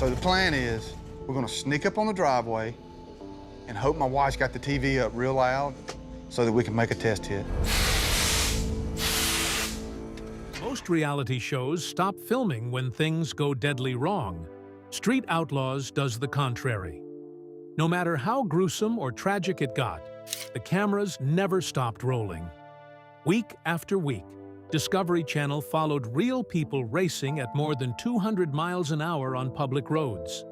So the plan is we're gonna sneak up on the driveway and hope my wife's got the TV up real loud so that we can make a test hit. Most reality shows stop filming when things go deadly wrong. Street Outlaws does the contrary. No matter how gruesome or tragic it got, the cameras never stopped rolling. Week after week, Discovery Channel followed real people racing at more than 200 miles an hour on public roads.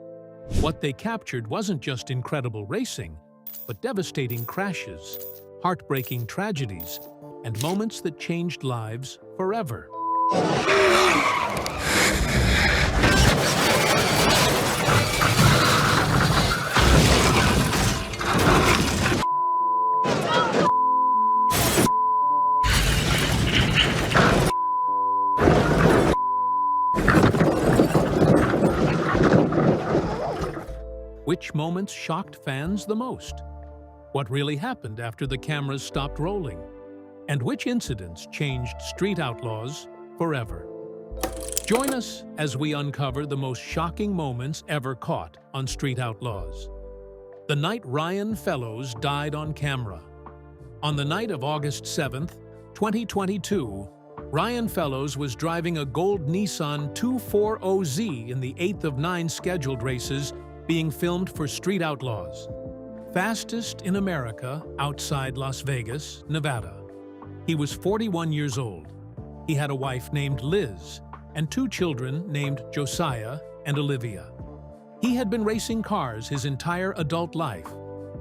What they captured wasn't just incredible racing, but devastating crashes, heartbreaking tragedies, and moments that changed lives forever. Which moments shocked fans the most? What really happened after the cameras stopped rolling? And which incidents changed Street Outlaws forever? Join us as we uncover the most shocking moments ever caught on Street Outlaws. The night Ryan Fellows died on camera. On the night of August 7th, 2022, Ryan Fellows was driving a gold Nissan 240Z in the 8th of 9 scheduled races being filmed for Street Outlaws, fastest in America outside Las Vegas, Nevada. He was 41 years old. He had a wife named Liz and 2 children named Josiah and Olivia. He had been racing cars his entire adult life,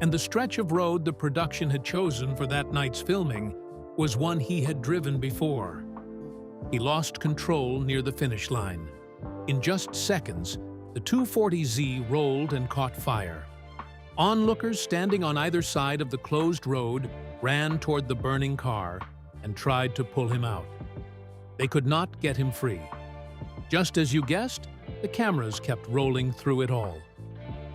and the stretch of road the production had chosen for that night's filming was one he had driven before. He lost control near the finish line. In just seconds, the 240Z rolled and caught fire. Onlookers standing on either side of the closed road ran toward the burning car and tried to pull him out. They could not get him free. Just as you guessed, the cameras kept rolling through it all.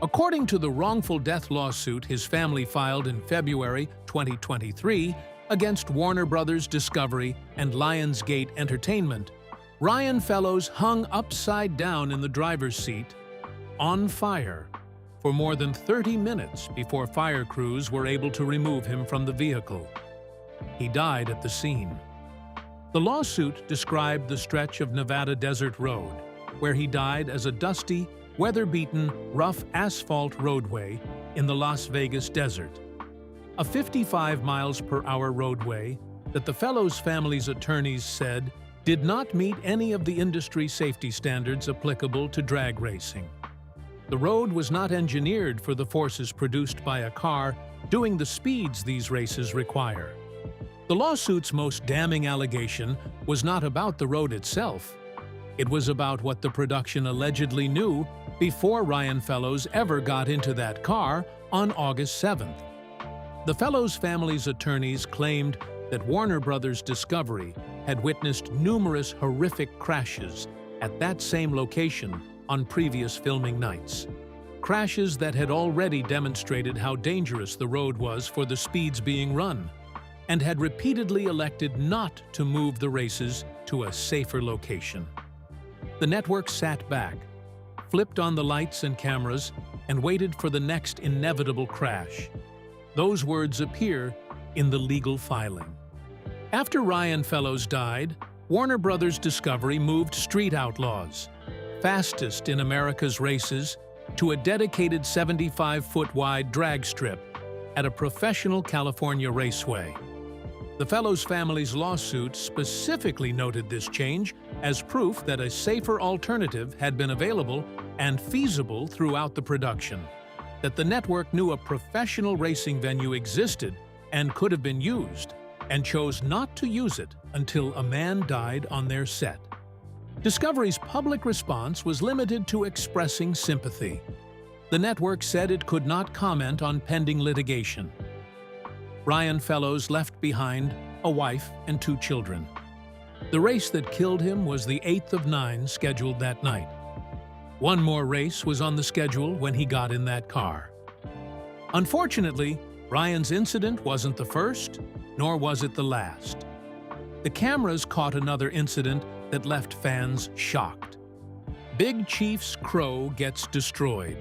According to the wrongful death lawsuit his family filed in February 2023 against Warner Brothers Discovery and Lionsgate Entertainment, Ryan Fellows hung upside down in the driver's seat, on fire, for more than 30 minutes before fire crews were able to remove him from the vehicle. He died at the scene. The lawsuit described the stretch of Nevada Desert Road, where he died as a dusty, weather-beaten, rough asphalt roadway in the Las Vegas desert. A 55 miles per hour roadway that the Fellows family's attorneys said did not meet any of the industry safety standards applicable to drag racing. The road was not engineered for the forces produced by a car doing the speeds these races require. The lawsuit's most damning allegation was not about the road itself. It was about what the production allegedly knew before Ryan Fellows ever got into that car on August 7th. The Fellows family's attorneys claimed that Warner Brothers Discovery had witnessed numerous horrific crashes at that same location on previous filming nights. Crashes that had already demonstrated how dangerous the road was for the speeds being run, and had repeatedly elected not to move the races to a safer location. The network sat back, flipped on the lights and cameras, and waited for the next inevitable crash. Those words appear in the legal filing. After Ryan Fellows died, Warner Brothers Discovery moved Street Outlaws, fastest in America's races, to a dedicated 75-foot-wide drag strip at a professional California raceway. The Fellows family's lawsuit specifically noted this change as proof that a safer alternative had been available and feasible throughout the production, that the network knew a professional racing venue existed and could have been used, and chose not to use it until a man died on their set. Discovery's public response was limited to expressing sympathy. The network said it could not comment on pending litigation. Ryan Fellows left behind a wife and 2 children. The race that killed him was the 8th of 9 scheduled that night. One more race was on the schedule when he got in that car. Unfortunately, Ryan's incident wasn't the first, nor was it the last. The cameras caught another incident that left fans shocked. Big Chief's crow gets destroyed.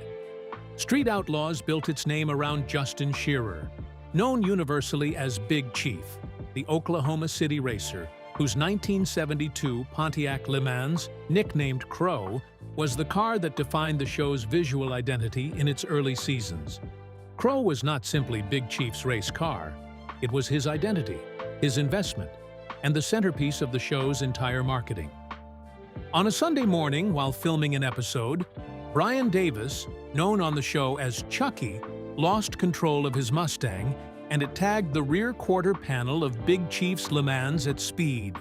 Street Outlaws built its name around Justin Shearer, known universally as Big Chief, the Oklahoma City racer, whose 1972 Pontiac Le Mans, nicknamed Crow, was the car that defined the show's visual identity in its early seasons. Crow was not simply Big Chief's race car. It was his identity, his investment, and the centerpiece of the show's entire marketing. On a Sunday morning while filming an episode, Brian Davis, known on the show as Chucky, lost control of his Mustang, and it tagged the rear quarter panel of Big Chief's Le Mans at speed.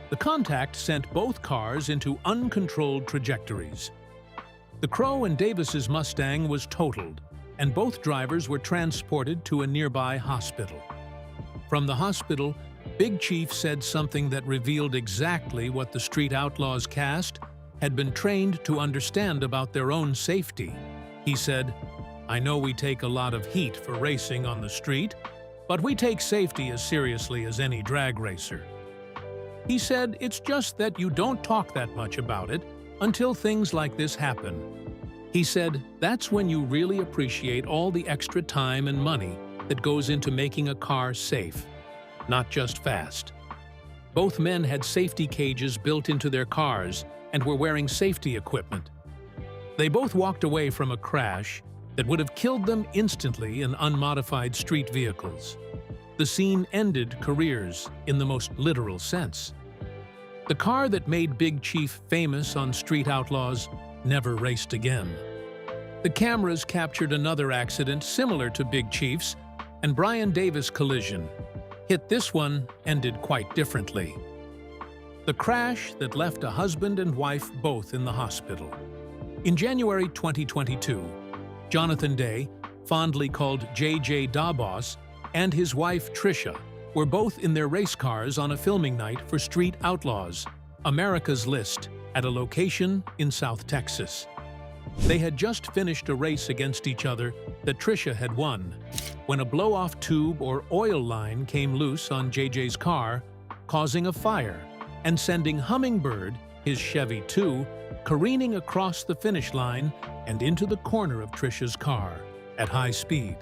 The contact sent both cars into uncontrolled trajectories. The Crow and Davis's Mustang was totaled, and both drivers were transported to a nearby hospital. From the hospital, Big Chief said something that revealed exactly what the Street Outlaws cast had been trained to understand about their own safety. He said, "I know we take a lot of heat for racing on the street, but we take safety as seriously as any drag racer." He said, "It's just that you don't talk that much about it until things like this happen." He said, "That's when you really appreciate all the extra time and money that goes into making a car safe, not just fast." Both men had safety cages built into their cars and were wearing safety equipment. They both walked away from a crash that would have killed them instantly in unmodified street vehicles. The scene ended careers in the most literal sense. The car that made Big Chief famous on Street Outlaws never raced again. The cameras captured another accident similar to Big Chief's, and Brian Davis' collision. Yet this one ended quite differently. The crash that left a husband and wife both in the hospital. In January 2022, Jonathan Day, fondly called JJ Dabos, and his wife Trisha were both in their race cars on a filming night for Street Outlaws, America's List, at a location in South Texas. They had just finished a race against each other that Trisha had won, when a blow-off tube or oil line came loose on JJ's car, causing a fire and sending Hummingbird, his Chevy 2, careening across the finish line and into the corner of Trisha's car at high speed.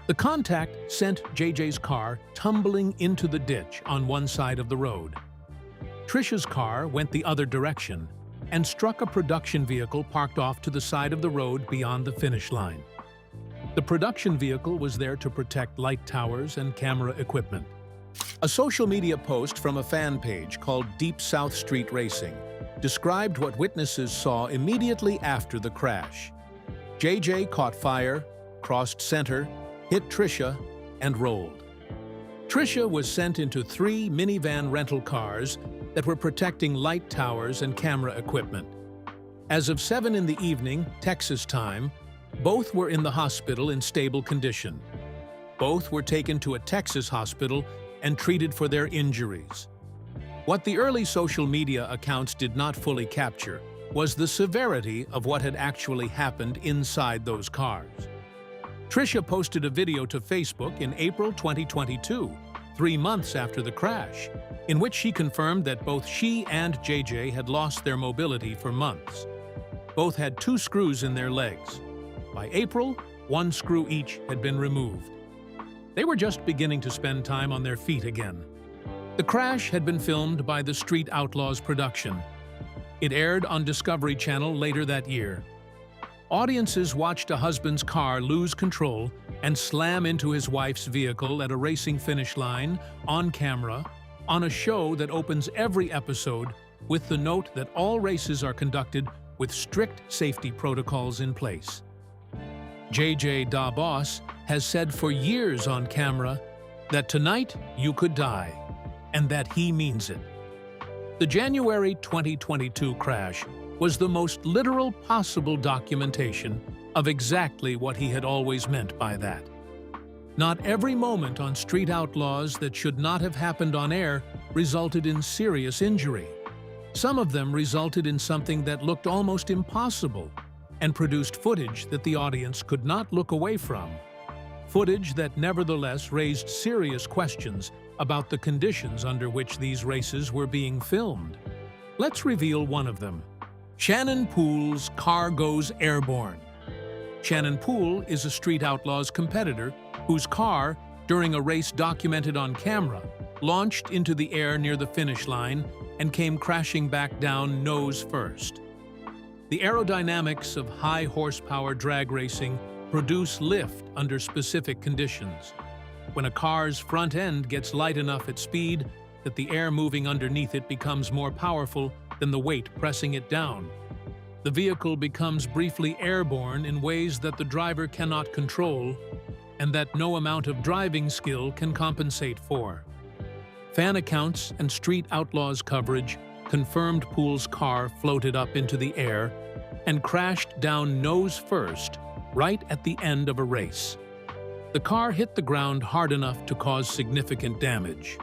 The contact sent JJ's car tumbling into the ditch on one side of the road. Trisha's car went the other direction and struck a production vehicle parked off to the side of the road beyond the finish line. The production vehicle was there to protect light towers and camera equipment. A social media post from a fan page called Deep South Street Racing described what witnesses saw immediately after the crash. JJ caught fire, crossed center, hit Trisha, and rolled. Trisha was sent into 3 minivan rental cars that were protecting light towers and camera equipment. As of 7 in the evening, Texas time, both were in the hospital in stable condition. Both were taken to a Texas hospital and treated for their injuries. What the early social media accounts did not fully capture was the severity of what had actually happened inside those cars. Trisha posted a video to Facebook in April 2022, 3 months after the crash, in which she confirmed that both she and JJ had lost their mobility for months. Both had 2 screws in their legs. By April, 1 screw each had been removed. They were just beginning to spend time on their feet again. The crash had been filmed by the Street Outlaws production. It aired on Discovery Channel later that year. Audiences watched a husband's car lose control and slam into his wife's vehicle at a racing finish line, on camera, on a show that opens every episode with the note that all races are conducted with strict safety protocols in place. JJ Dabos has said for years on camera that tonight you could die, and that he means it. The January 2022 crash was the most literal possible documentation of exactly what he had always meant by that. Not every moment on Street Outlaws that should not have happened on air resulted in serious injury. Some of them resulted in something that looked almost impossible, and produced footage that the audience could not look away from. Footage that nevertheless raised serious questions about the conditions under which these races were being filmed. Let's reveal one of them. Shannon Poole's car goes airborne. Shannon Poole is a Street Outlaws competitor whose car, during a race documented on camera, launched into the air near the finish line and came crashing back down nose first. The aerodynamics of high horsepower drag racing produce lift under specific conditions. When a car's front end gets light enough at speed that the air moving underneath it becomes more powerful than the weight pressing it down, the vehicle becomes briefly airborne in ways that the driver cannot control and that no amount of driving skill can compensate for. Fan accounts and Street Outlaws coverage confirmed Poole's car floated up into the air and crashed down nose first right at the end of a race. The car hit the ground hard enough to cause significant damage.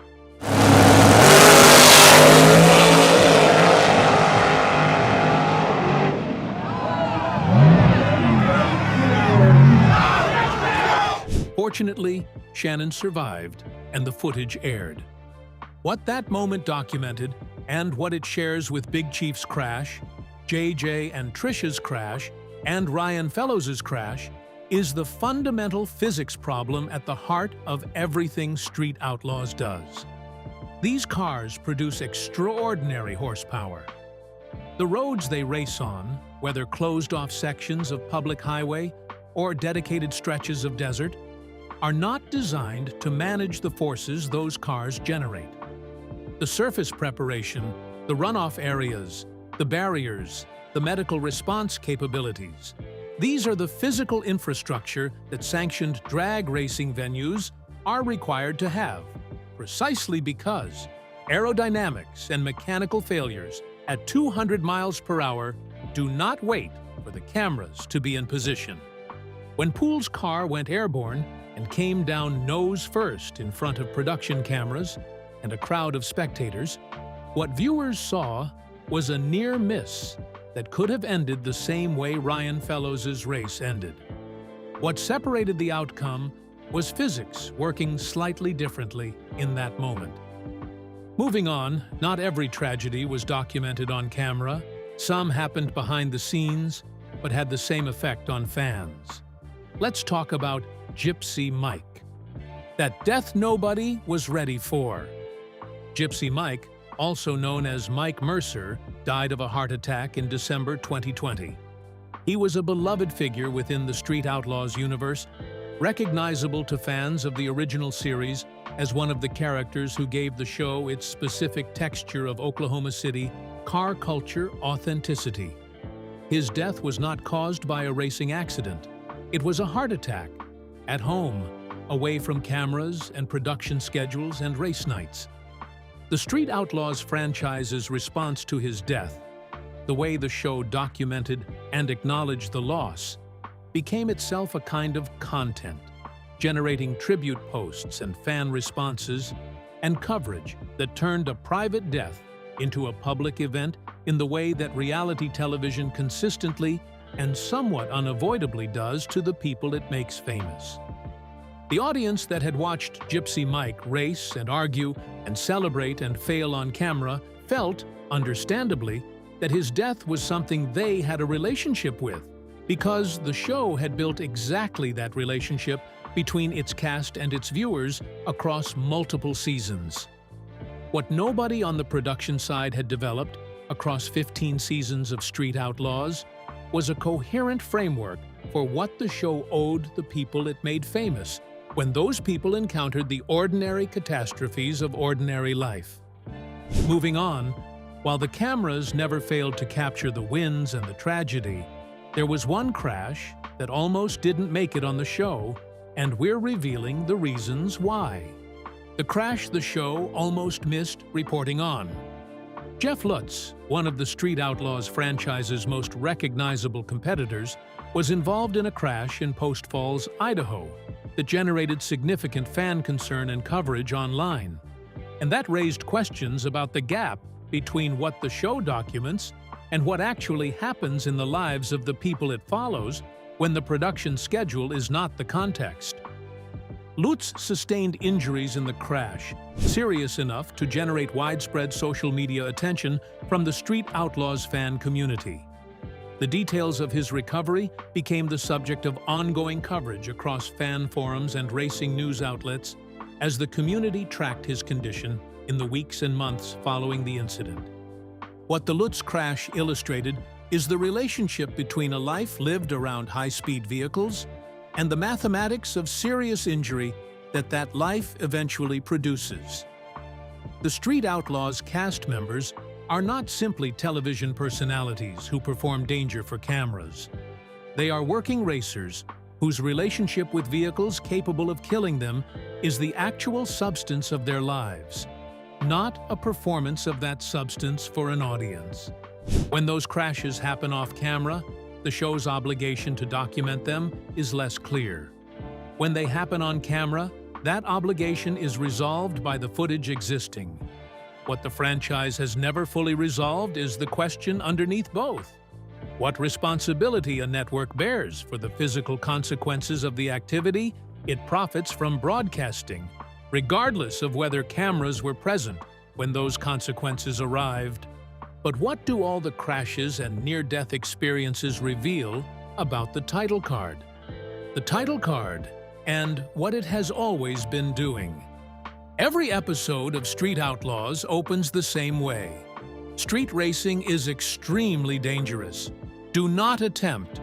Fortunately, Shannon survived, and the footage aired. What that moment documented, and what it shares with Big Chief's crash, JJ and Trisha's crash, and Ryan Fellows' crash, is the fundamental physics problem at the heart of everything Street Outlaws does. These cars produce extraordinary horsepower. The roads they race on, whether closed-off sections of public highway or dedicated stretches of desert, are not designed to manage the forces those cars generate. The surface preparation, the runoff areas, the barriers, the medical response capabilities. These are the physical infrastructure that sanctioned drag racing venues are required to have, precisely because aerodynamics and mechanical failures at 200 miles per hour do not wait for the cameras to be in position. When Poole's car went airborne and came down nose first in front of production cameras and a crowd of spectators, what viewers saw was a near miss that could have ended the same way Ryan Fellows' race ended. What separated the outcome was physics working slightly differently in that moment. Moving on, not every tragedy was documented on camera. Some happened behind the scenes, but had the same effect on fans. Let's talk about Gypsy Mike. That death nobody was ready for. Gypsy Mike, also known as Mike Mercer, died of a heart attack in December 2020. He was a beloved figure within the Street Outlaws universe, recognizable to fans of the original series as one of the characters who gave the show its specific texture of Oklahoma City car culture authenticity. His death was not caused by a racing accident. It was a heart attack, at home, away from cameras and production schedules and race nights. The Street Outlaws franchise's response to his death, the way the show documented and acknowledged the loss, became itself a kind of content, generating tribute posts and fan responses and coverage that turned a private death into a public event in the way that reality television consistently and somewhat unavoidably does to the people it makes famous. The audience that had watched Gypsy Mike race and argue and celebrate and fail on camera felt, understandably, that his death was something they had a relationship with, because the show had built exactly that relationship between its cast and its viewers across multiple seasons. What nobody on the production side had developed across 15 seasons of Street Outlaws was a coherent framework for what the show owed the people it made famous when those people encountered the ordinary catastrophes of ordinary life. Moving on, while the cameras never failed to capture the wins and the tragedy, there was one crash that almost didn't make it on the show, and we're revealing the reasons why. The crash the show almost missed reporting on. Jeff Lutz, one of the Street Outlaws franchise's most recognizable competitors, was involved in a crash in Post Falls, Idaho, that generated significant fan concern and coverage online. And that raised questions about the gap between what the show documents and what actually happens in the lives of the people it follows when the production schedule is not the context. Lutz sustained injuries in the crash, serious enough to generate widespread social media attention from the Street Outlaws fan community. The details of his recovery became the subject of ongoing coverage across fan forums and racing news outlets as the community tracked his condition in the weeks and months following the incident. What the Lutz crash illustrated is the relationship between a life lived around high-speed vehicles and the mathematics of serious injury that life eventually produces. The Street Outlaws cast members are not simply television personalities who perform danger for cameras. They are working racers whose relationship with vehicles capable of killing them is the actual substance of their lives, not a performance of that substance for an audience. When those crashes happen off camera, the show's obligation to document them is less clear. When they happen on camera, that obligation is resolved by the footage existing. What the franchise has never fully resolved is the question underneath both: what responsibility a network bears for the physical consequences of the activity it profits from broadcasting, regardless of whether cameras were present when those consequences arrived. But what do all the crashes and near-death experiences reveal about the title card? The title card and what it has always been doing. Every episode of Street Outlaws opens the same way. Street racing is extremely dangerous. Do not attempt.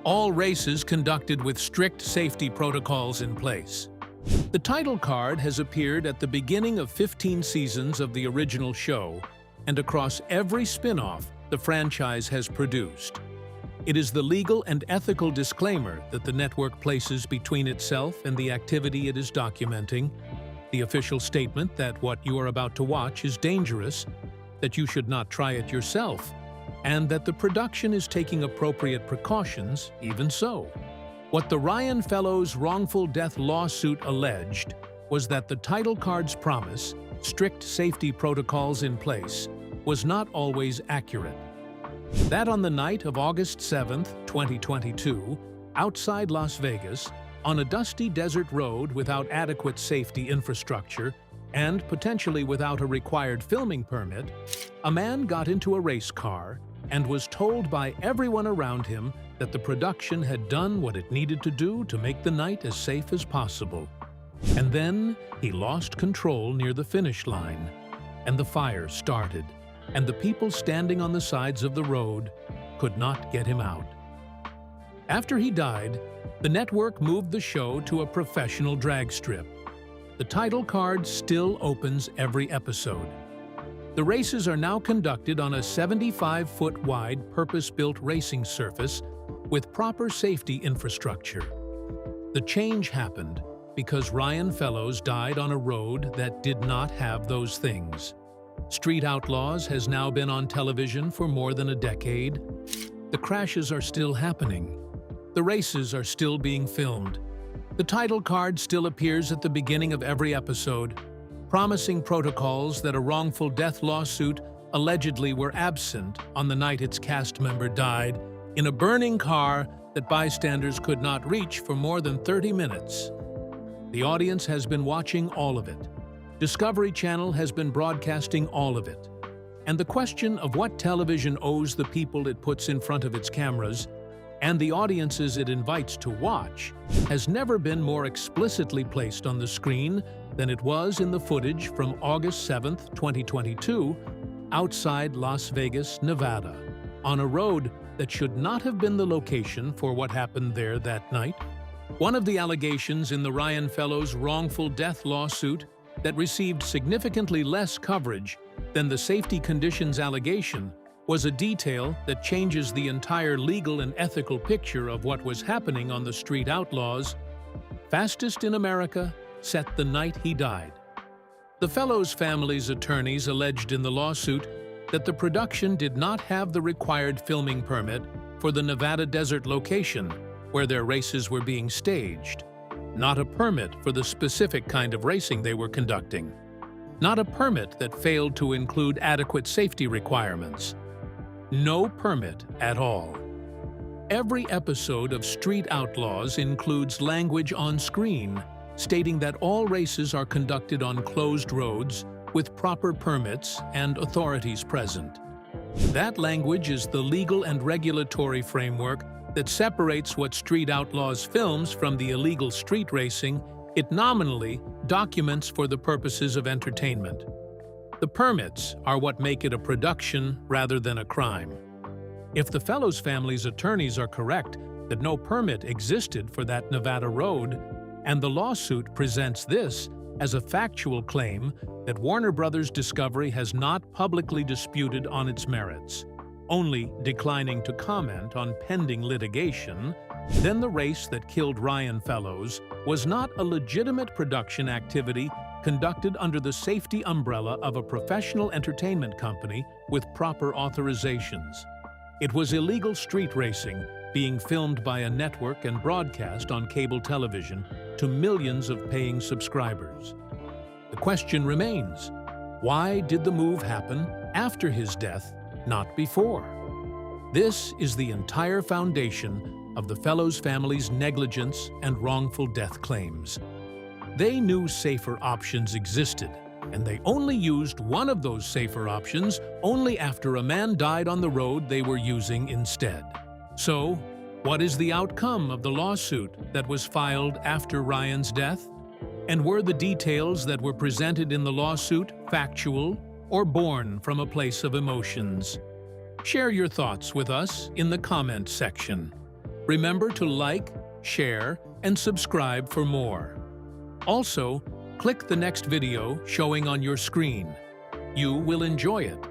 All races conducted with strict safety protocols in place. The title card has appeared at the beginning of 15 seasons of the original show and across every spin-off the franchise has produced. It is the legal and ethical disclaimer that the network places between itself and the activity it is documenting, the official statement that what you are about to watch is dangerous, that you should not try it yourself, and that the production is taking appropriate precautions even so. What the Ryan Fellows wrongful death lawsuit alleged was that the title card's promise, strict safety protocols in place, was not always accurate. That on the night of August 7, 2022, outside Las Vegas, on a dusty desert road without adequate safety infrastructure and potentially without a required filming permit, a man got into a race car and was told by everyone around him that the production had done what it needed to do to make the night as safe as possible. And then he lost control near the finish line, and the fire started, and the people standing on the sides of the road could not get him out. After he died, the network moved the show to a professional drag strip. The title card still opens every episode. The races are now conducted on a 75-foot-wide purpose-built racing surface with proper safety infrastructure. The change happened because Ryan Fellows died on a road that did not have those things. Street Outlaws has now been on television for more than a decade. The crashes are still happening. The races are still being filmed. The title card still appears at the beginning of every episode, promising protocols that a wrongful death lawsuit allegedly were absent on the night its cast member died in a burning car that bystanders could not reach for more than 30 minutes. The audience has been watching all of it. Discovery Channel has been broadcasting all of it. And the question of what television owes the people it puts in front of its cameras and the audiences it invites to watch has never been more explicitly placed on the screen than it was in the footage from August 7, 2022, outside Las Vegas, Nevada, on a road that should not have been the location for what happened there that night. One of the allegations in the Ryan Fellows wrongful death lawsuit that received significantly less coverage than the safety conditions allegation was a detail that changes the entire legal and ethical picture of what was happening on the Street Outlaws. Fastest in America set the night he died. The Fellows family's attorneys alleged in the lawsuit that the production did not have the required filming permit for the Nevada desert location where their races were being staged, not a permit for the specific kind of racing they were conducting, not a permit that failed to include adequate safety requirements. No permit at all. Every episode of Street Outlaws includes language on screen stating that all races are conducted on closed roads with proper permits and authorities present. That language is the legal and regulatory framework that separates what Street Outlaws films from the illegal street racing it nominally documents for the purposes of entertainment. The permits are what make it a production rather than a crime. If the Fellows family's attorneys are correct that no permit existed for that Nevada road, and the lawsuit presents this as a factual claim that Warner Brothers Discovery has not publicly disputed on its merits, only declining to comment on pending litigation, then the race that killed Ryan Fellows was not a legitimate production activity conducted under the safety umbrella of a professional entertainment company with proper authorizations. It was illegal street racing being filmed by a network and broadcast on cable television to millions of paying subscribers. The question remains, why did the move happen after his death, not before? This is the entire foundation of the Fellows family's negligence and wrongful death claims. They knew safer options existed, and they only used one of those safer options only after a man died on the road they were using instead. So, what is the outcome of the lawsuit that was filed after Ryan's death? And were the details that were presented in the lawsuit factual or born from a place of emotions? Share your thoughts with us in the comments section. Remember to like, share, and subscribe for more. Also, click the next video showing on your screen. You will enjoy it.